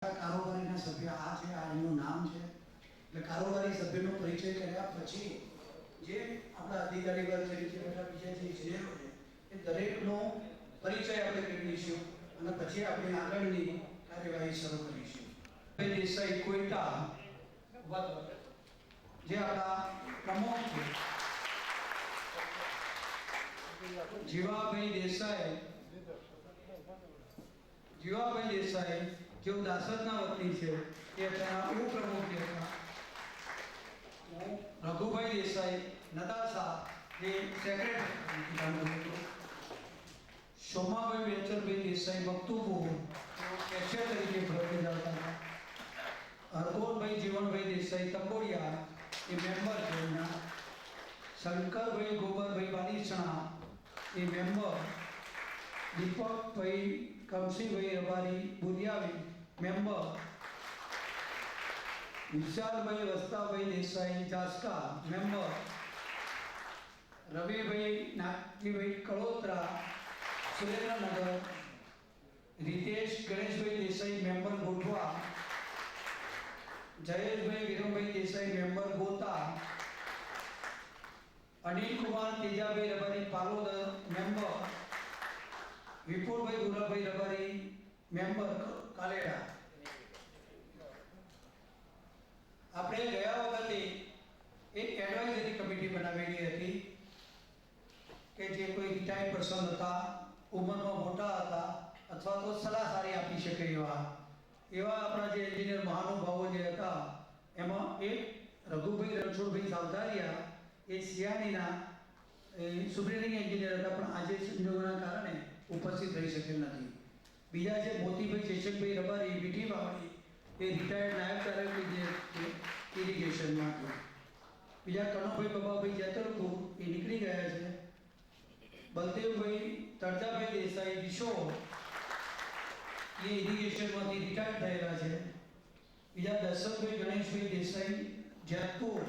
કારોબારીના સભ્ય આ છે, આ એનું નામ છે. એટલે કારોબારી સભ્યનો પરિચય કર્યા પછી જે આપણા અધિકારી વર્ગ છે, નીચે બેઠા બીજા જે ઇજનેરો છે, એ દરેકનો પરિચય આપણે મેળવીશું અને પછી આપણે આગળની કાર્યવાહી શરૂ કરીશું. દેસાઈ કોઈટા જે આપણા પ્રમુખ છે, જીવાભાઈ દેસાઈ જેઓ દાસદના વતની છે, એ અત્યારના ઉપપ્રમુખ હતા. રઘુભાઈ દેસાઈ નદાસા જે સેક્રેટરી, સોમાભાઈ વેચરભાઈ દેસાઈ મકતુપુર કેશિયર તરીકે ફરજ બજાવતા હતા. હરગોનભાઈ જીવનભાઈ દેસાઈ તંબોડિયા એ મેમ્બર છે એમના. શંકરભાઈ ગોબરભાઈ બાલીસણા એ મેમ્બર. દીપકભાઈ કમસીભાઈ રબારી બુરિયાવી મેમ્બર. વિશાલભાઈ વસ્તાભાઈ દેસાઈ જાસ્કા મેમ્બર. રવિભાઈ નાગજીભાઈ કળોત્રા સુરેન્દ્રનગર. રીતેશ ગણેશભાઈ દેસાઈ મેમ્બર ગોઠવા. જયેશભાઈ વિરમભાઈ દેસાઈ મેમ્બર ગોતા. અનિલ કુમાર તેજાભાઈ રબારી પાલોદર મેમ્બર. વિપુલભાઈ ગુલાબભાઈ રબારી મેમ્બર કાલેડા. આપણે ગયા વખતે એક એડવાઇઝરી કમિટી બનાવેલી હતી કે જે કોઈ રિટાયર્ડ પર્સન હતા, ઉંમરમાં મોટા હતા અથવા તો સલાહ સારી આપી શકે એવા આપણા જે એન્જિનિયર મહાનુભાવો જે હતા, એમાં એક રઘુભાઈ રણછોડભાઈ સાવધારિયા એ સિયાનીના સુપ્રિન્ટેન્ડિંગ એન્જિનિયર હતા, પણ આજે સંજોગોના કારણે ઉપસ્થિત રહી શકેલ નથી. બીજા છે મોતીભાઈ ચેચકભાઈ રબારી મીઠીવાવાડી, એ રિટાયર્ડ નાયબ ડાયરેક્ટર ઇરિગેશનમાં. બીજા કનુભાઈ બબાભાઈ જેતરપુર એ નીકળી ગયા છે. બલદેવભાઈ તરજાભાઈ દેસાઈ વિશોર એ ઇરિગેશનમાંથી રિટાયર્ડ થયેલા છે. બીજા દશરથભાઈ ગણેશભાઈ દેસાઈ જેતપુર,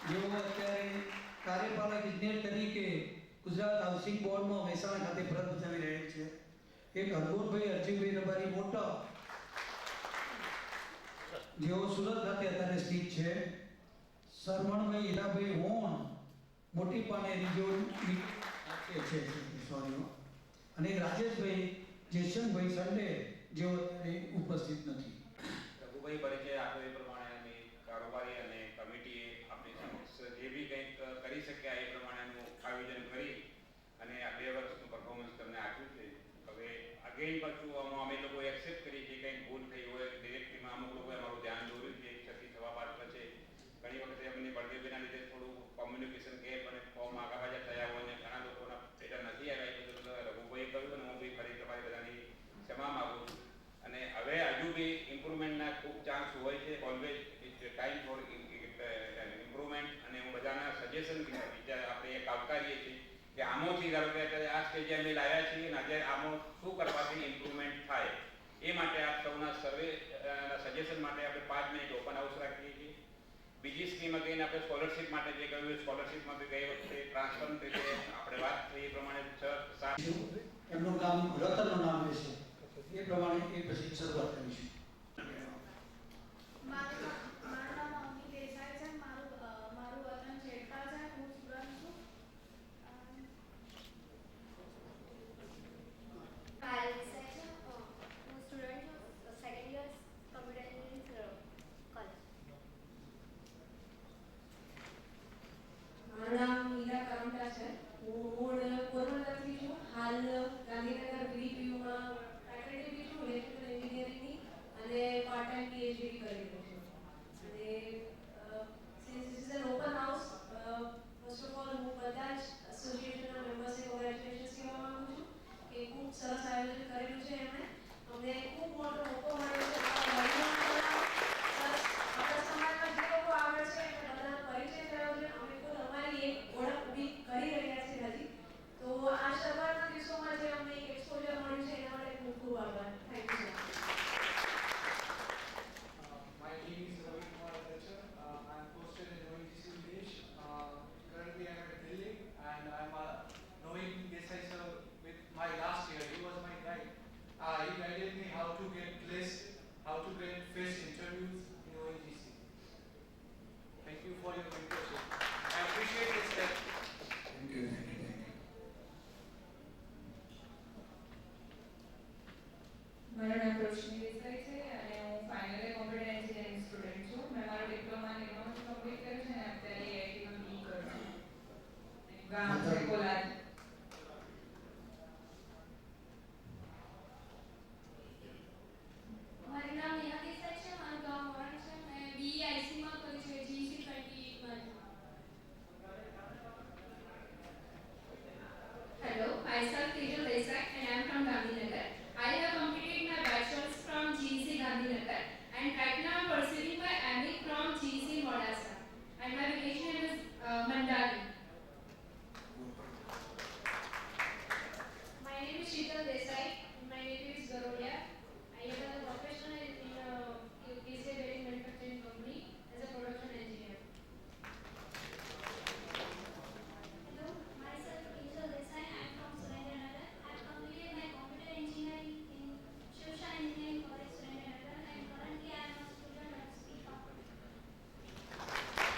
જેઓ અત્યારે કાર્યપાલક ઇજનેર તરીકે ગુજરાત હાઉસિંગ બોર્ડમાં મહેસાણા ખાતે ફરજ બજાવી રહ્યા છે. એક હરગોનભાઈ અરજીભાઈ રબારી મોટા, જેઓ સુરત ખાતે અત્યારે સ્થિત છે. સરવણભાઈ હીરાભાઈ હોન મોટી પાનેરી જેઓ છે સોરી. અને રાજેશભાઈ જેશનભાઈ સંડે જેઓ અત્યારે ઉપસ્થિત નથી. રઘુભાઈ પરિચય આપ્યો એ પ્રમાણે અમે કારોબારી અને કમિટીએ આપણી સમક્ષ જે બી કંઈક કરી શક્યા એ પ્રમાણેનું આયોજન કરી અને આ 2 વર્ષનું પરફોર્મન્સ તમને આપ્યું છે. હવે અગેન પાછું અમે લોકો એક્સેપ્ટ કરી છે કંઈક ભૂલ થઈ હોય ડિરેક્ટલીમાં અમુક લોકોએ અમારું ધ્યાન દોર્યું છે. છતી થવા પાત્ર છે. ઘણી વખતે અમને બળદેવભાઈના લીધે થોડું કોમ્યુનિકેશન ગેપ અને ફોર્મ આગળ થયા હોય અને ઘણા લોકોના પેટા નથી આવ્યા. એ બધું રઘુભાઈ કહ્યું અને હું બી ફરી તમારી બધાની ક્ષમા માગું છું. અને હવે હજુ બી ઇમ્પ્રુવમેન્ટના ખૂબ ચાન્સ હોય છે. Always it's time for improvement. અને હું બધાના સજેશન આપણે એક આવકારીએ છીએ કે આમોથી ધારો કે અત્યારે આ સ્ટેજે અમે લાવ્યા છીએ અને આજે આમાં શું કરવાથી ઇમ્પ્રુવમેન્ટ થાય એ માટે આપ સૌના સર્વે સજેશન માટે આપણે 5 મિનિટ ઓપન હાઉસ રાખીએ છીએ. બીજી સ્કીમ અગેન આપણે સ્કોલરશિપ માટે જે કહ્યું એ સ્કોલરશિપમાં બી ગઈ વખતે ટ્રાન્સફર રીતે આપણે વાત થઈ એ પ્રમાણે 6-7 એમનું નામ રતનનું નામ લેશે એ પ્રમાણે એ પછી શરૂઆત કરીશું. મારું નામ અમિત દેસાઈ છે. મારું વતન છેડતા છે. હું સ્ટુડન્ટ છું. હું સ્ટુડન્ટ છું. Second year computer engineering college. મારું નામ મીરા કામટા છે. હું મૂળ પોરબંદરથી છું. હાલ ગાંધીનગર બીડીપીયુમાં ફેકલ્ટી બી છું ઇલેક્ટ્રિકલ એન્જિનિયરિંગની and right now I'm pursuing my MA from GC Modasa. And my village name is Mandali. My name is Sheetal Desai. My native is Garodia. I am a professional in KCA Bearing Manufacturing Company as a production engineer. Hello, myself Angel Desai. I am from Surendranagar. I have completed my computer engineering in Shivsha Engineering College, Surendranagar, and currently I am a student at SPIFA.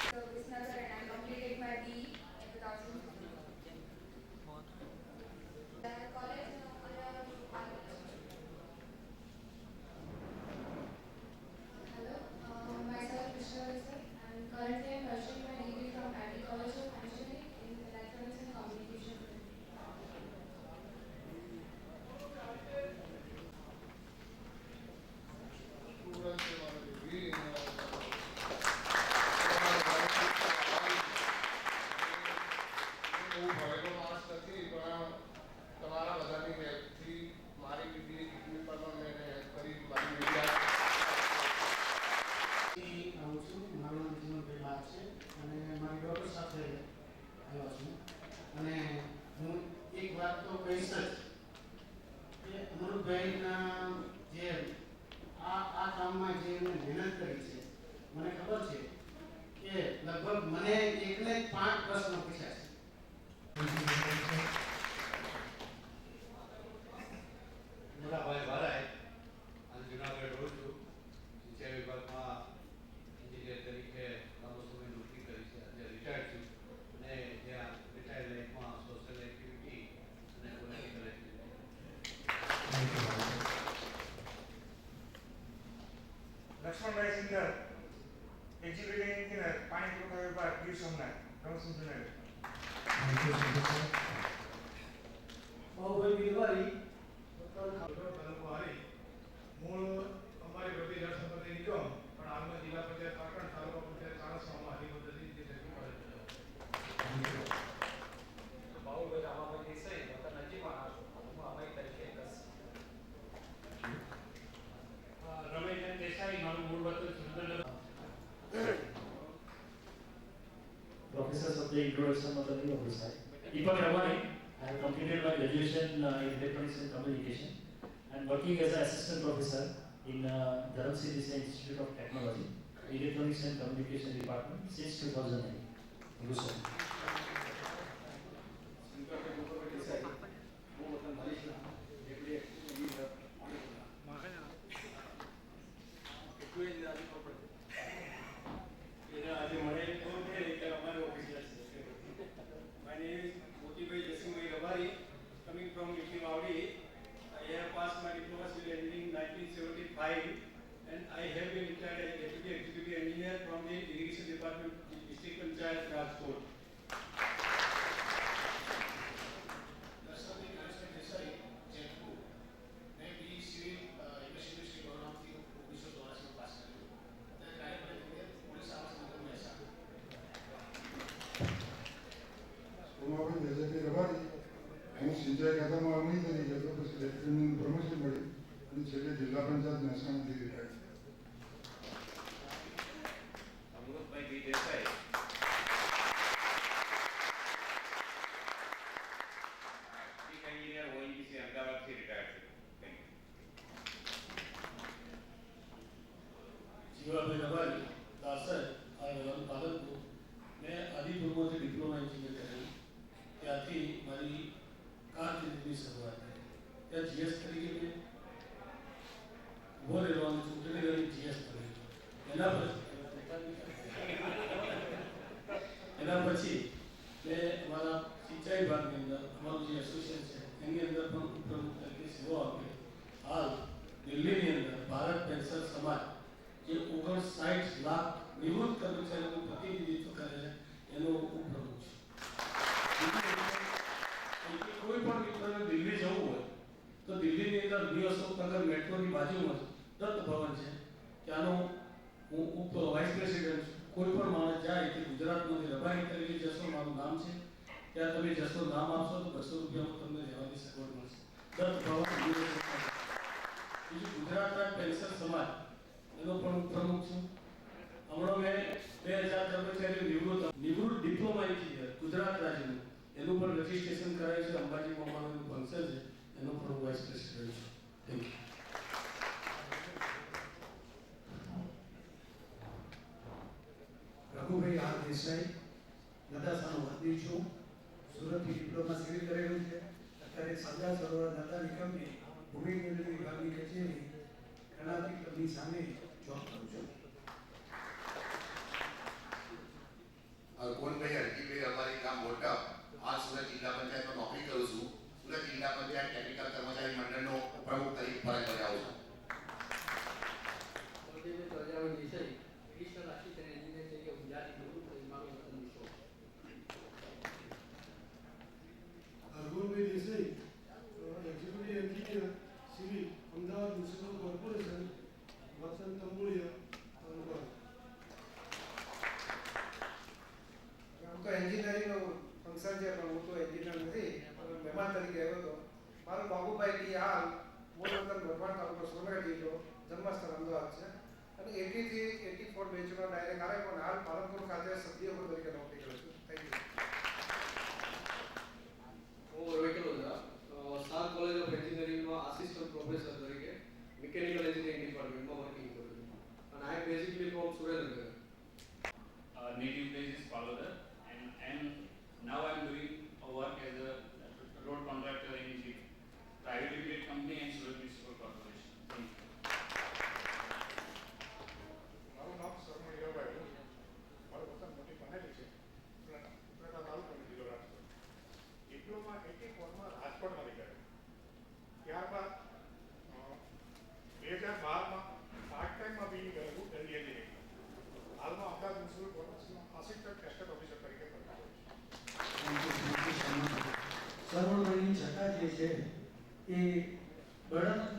So Visnagar, and I completed my BE in 2015. College, Hello, myself Krishna Desai. And currently I'm pursuing my degree from IIT College of Engineering in Electronics and Communication. હું ભણેલો માણસ નથી પણ તમારા બધાની હેલ્પથી મારી degree પર પણ મેં હેલ્પ કરી મારી મીડિયા આવું છું મારું નામ જીવનભાઈ લાલ છે અને મારી ડોટર સાથે આવ્યો છું અને હું એક વાત તો કહીશ જ કે અમૃતભાઈના જે આ કામમાં જે એમણે મહેનત કરી છે મને ખબર છે કે લગભગ મને એકને 5 પ્રશ્નો પૂછ્યા છે. મોટાભાઈ ભારાય અને જુનાગઢ રહું છું. સિંચાઈ વિભાગમાં એન્જિનિયર તરીકે લાંબો સમય નોકરી કરી છે. અત્યારે રિટાયર્ડ છું અને ત્યાં રિટાયર્ડ લાઈફમાં સોશિયલ એક્ટિવિટી અને political activity. Laxmanbhai singer, executive engineer, પાણી પુરવઠા વિભાગ, ગીર સોમનાથ, પ્રમોશન જુનાગઢ. ભાઈ બિલવારી તાલુકો હારી મૂળ અમારી બધી જળ સંપત્તિ નિગમ પણ હાલમાં જિલ્લા પંચાયત પાટણ તાલુકા પંચાયત ચાણસ્મામાં હારી પદ્ધતિ જે નક્કી પડે છે. બાઉભાઈ રામાભાઈ દેસાઈ વતન નજીકમાં હું અમારી તરીકે 10. રમેશભાઈ દેસાઈ, મારું મૂળ વતન Surendranagar. Professors of the introduction of the new officer. Deepak Ramani, I have completed my graduation in Electronics and Communication and working as an assistant professor in Dharamsir Desai Institute of Technology, Electronics and Communication Department since 2009. Thank you, sir. My name is Motibai Jasimai Rabari, coming from UT Maudi. I have passed my diploma civil engineering in 1975 and I have been retired as deputy executive engineer from the irrigation department, district panchayat Rajkot. Darshanbhai Ganeshbhai Desai Jetpur મેં બી civil university ગોરનામથી 1984 pass કર્યું અને કાર્યપાલક police આવાસ નગર મહેસાણા. સોમાભાઈ દેસાઈ રબારી, હું સિંચાઈ ખાતામાં અમલી તરીકે હતો, પછી લેફ્ટનન્ટ પ્રમોશન મળ્યું અને છેલ્લે જિલ્લા પંચાયત મહેસાણાથી retired. Amrutbhai B Desai, chief engineer ONGC અમદાવાદથી રિટાયર્ડ છું. Thank you. જીવાભાઈ રબારી દાસર આવેલા પાલનપુર મેં આદિપુરમાંથી ડિપ્લોમા એન્જિનિયર કર્યું ત્યાંથી મારી કારકિર્દીની શરૂઆત થઈ. ત્યાં જીએસ તરીકે મેં ઉભો રહેવાનું ચૂંટણી લડી જીએસ કર્યું. એના પછી મેં અમારા સિંચાઈ વિભાગની અંદર અમારું જે એસોસિએશન છે એની અંદર પણ ઉપપ્રમુખ તરીકે સેવા આપી. હાલ દિલ્હીની અંદર ભારત પેન્શન સમાજ જે 59 લાખ નિવૃત્ત કર્મચારીઓનું પ્રતિનિધિત્વ કરે છે એનો ઉપપ્રમુખ છું. કોઈ પણ મિત્રને દિલ્હી જવું હોય તો દિલ્હીની અંદર ન્યૂ અશોકનગર મેટ્રોની બાજુમાં દત્ત ભવન છે, ત્યાંનો હું વાઇસ પ્રેસિડેન્ટ છું. કોઈ પણ માણસ જાય કે ગુજરાતમાંથી રબારી તરીકે જશો, મારું નામ છે, ત્યાં તમે જશો, નામ આપશો તો 200 રૂપિયામાં તમને રહેવાની સગવડ મળશે. દત્ત ભવન બીજું ગુજરાત રાજ્ય પેન્શન સમાજ એનો પણ હું પ્રમુખ છું. હમણાં મેં 2000 કર્મચારીઓ નિવૃત્ત ડિપ્લોમા એન્જિનિયર ગુજરાત રાજ્યનું એનું પણ રજીસ્ટ્રેશન કરાયું છે. અંબાજી મામાનું ફંક્શન છે, એનો પણ હું વાઇસ પ્રેસિડેન્ટ છું. Thank you. Raghubhai R Desai, નદાસાનો વતની છું. સુરતથી ડિપ્લોમા સિવિલ કરેલું છે. અત્યારે સરદાર સરોવર નર્મદા નિગમની ભૂમિ નિર્માણ વિભાગની કચેરી કર્ણાવતી ક્લબની સામે જોબ કરું છું. કોનભાઈ હરજીભાઈ અમારી ગામ મોટા હાલ સુરત જિલ્લા પંચાયતમાં નોકરી કરું છું. સુરત જિલ્લા પંચાયત ટેકનિકલ કર્મચારી મંડળનો પ્રમુખ તરીકે ફરજ બજાવું છું. Arjunbhai Desai, executive engineer civil, Ahmedabad municipal corporation, વતન તંબુલિયા, તાલુકા. હું તો એન્જિનિયરિંગનો ફંક્શન છે, પણ હું તો એન્જિનિયર નથી, મહેમાન તરીકે આવ્યો હતો. મારું બાબુભાઈ ટી હાલ મૂળ વતન ગઢવાણ તાલુકો સોનગઢ જિલ્લો, જન્મસ્થળ અમદાવાદ છે અને 80 થી 84 બેચનો ડાયરેક્ટ આવે, પણ હાલ પાલનપુર ખાતે સભ્ય તરીકે નોકરી કરું છું. Thank you. હું Ravi Kalodara, Star College of એન્જિનિયરિંગમાં આસિસ્ટન્ટ પ્રોફેસર તરીકે મિકેનિકલ એન્જિનિયરિંગ ડિપાર્ટમેન્ટમાં વર્કિંગ કરું છું. અને I am basically from Surendranagar. Native place is Palodar, and now I am doing a work as a road contractor in the private limited company and Surat Municipal Corporation. Thank you. મારું નામ શર્મા હીરાભાઈ, મારું વતન મોટી પનેલી છે, ઉપલેટા તાલુકો જિલ્લો રાજકોટ. ડિપ્લોમા 84માં રાજકોટમાંથી કર્યો. ત્યારબાદ 2012માં પાર્ટ ટાઈમમાં બી કરેલું દિલ્હી એન્જિનિયરિંગ. હાલમાં અમદાવાદ મ્યુનિસિપલ કોર્પોરેશનમાં આસિસ્ટન્ટ ટેસ્ટેડ ઓફિસર તરીકે ફરજ બજાવું છું. સરોવરની છટા જે છે એ બળદ